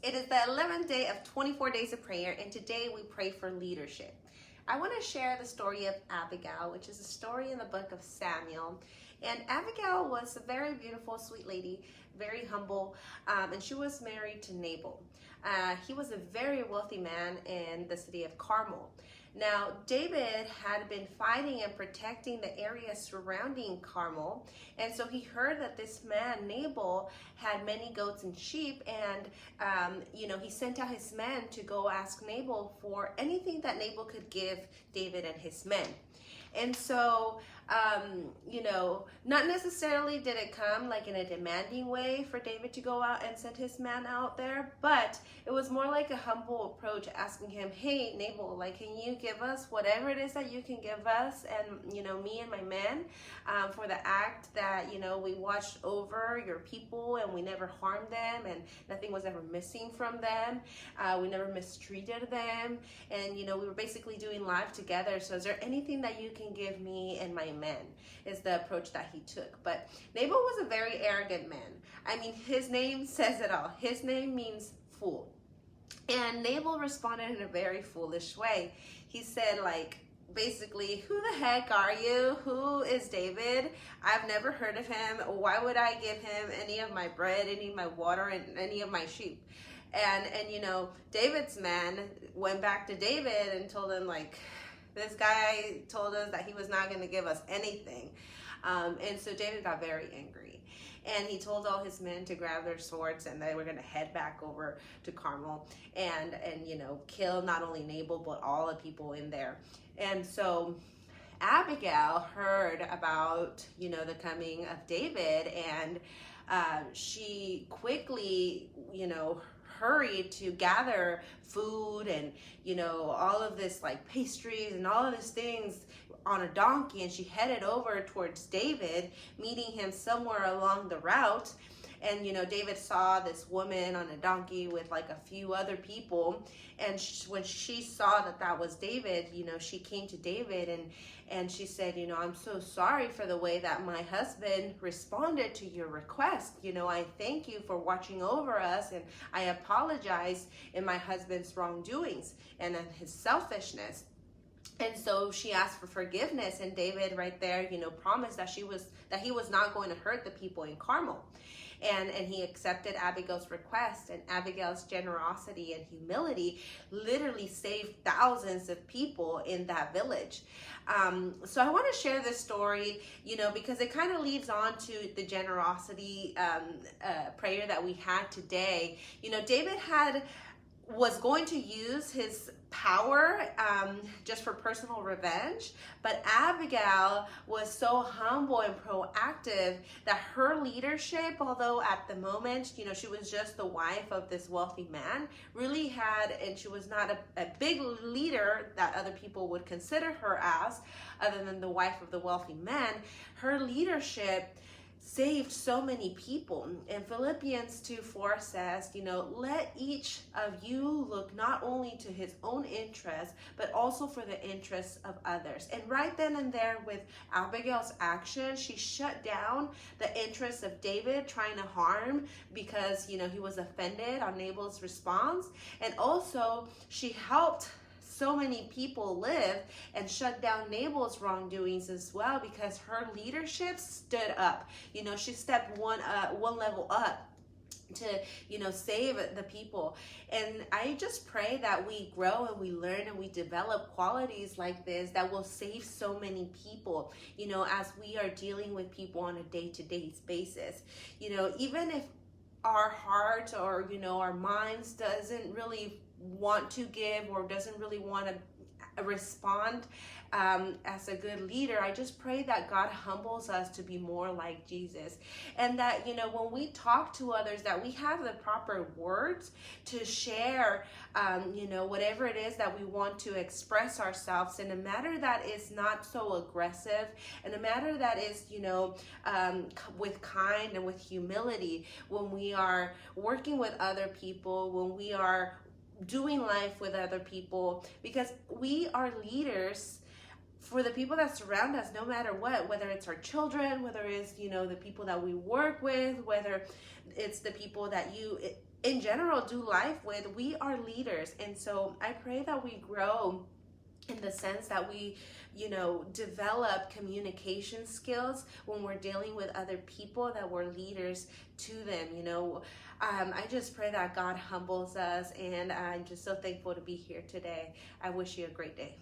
It is the 11th day of 24 days of prayer, and today we pray for leadership. I want to share the story of Abigail, which is a story in the book of Samuel. And Abigail was a very beautiful, sweet lady, very humble, and she was married to Nabal. He was a very wealthy man in the city of Carmel. Now, David had been fighting and protecting the area surrounding Carmel, and so he heard that this man, Nabal, had many goats and sheep, and he sent out his men to go ask Nabal for anything that Nabal could give David and his men. And so, not necessarily did it come like in a demanding way for David to go out and send his man out there, but it was more like a humble approach, asking him, hey, Nabal, like, can you give us whatever it is that you can give us and, me and my men for the act that, we watched over your people and we never harmed them and nothing was ever missing from them. We never mistreated them. And, we were basically doing life together. So is there anything that you can give me and my men, is the approach that he took. But Nabal was a very arrogant man. I mean, his name says it all. His name means fool. And Nabal responded in a very foolish way. He said, basically, who the heck are you? Who is David? I've never heard of him. Why would I give him any of my bread, any of my water, and any of my sheep? And David's man went back to David and told him, this guy told us that he was not going to give us anything. And so David got very angry. And he told all his men to grab their swords and they were going to head back over to Carmel and kill not only Nabal, but all the people in there. And so Abigail heard about, the coming of David, and she quickly, hurried to gather food and all of this pastries and all of these things on a donkey, and she headed over towards David, meeting him somewhere along the route. And David saw this woman on a donkey with a few other people, and when she saw that was David, she came to David and she said, I'm so sorry for the way that my husband responded to your request. I thank you for watching over us, and I apologize in my husband's wrongdoings and in his selfishness. And so she asked for forgiveness, and David right there, promised that he was not going to hurt the people in Carmel. And he accepted Abigail's request, and Abigail's generosity and humility literally saved thousands of people in that village. So I want to share this story, because it kind of leads on to the generosity prayer that we had today. David was going to use his power just for personal revenge, but Abigail was so humble and proactive that her leadership, although at the moment she was just the wife of this wealthy man, really had, and she was not a big leader that other people would consider her as, other than the wife of the wealthy man. Her leadership saved so many people. And Philippians 2:4 says, let each of you look not only to his own interests, but also for the interests of others. And right then and there, with Abigail's action, she shut down the interests of David trying to harm because, he was offended on Nabal's response. And also she helped so many people live and shut down Nabal's wrongdoings as well, because her leadership stood up. She stepped one level up to save the people. And I just pray that we grow and we learn and we develop qualities like this that will save so many people, as we are dealing with people on a day-to-day basis. Even if our heart or our minds doesn't really want to give or doesn't really want to respond as a good leader, I just pray that God humbles us to be more like Jesus, and that when we talk to others, that we have the proper words to share whatever it is that we want to express ourselves in a manner that is not so aggressive, in a manner that is with kind and with humility, when we are working with other people, when we are doing life with other people, because we are leaders for the people that surround us, no matter what, whether it's our children, whether it's the people that we work with, whether it's the people that you in general do life with, we are leaders. And so I pray that we grow in the sense that we, develop communication skills when we're dealing with other people, that we're leaders to them. I just pray that God humbles us, and I'm just so thankful to be here today. I wish you a great day.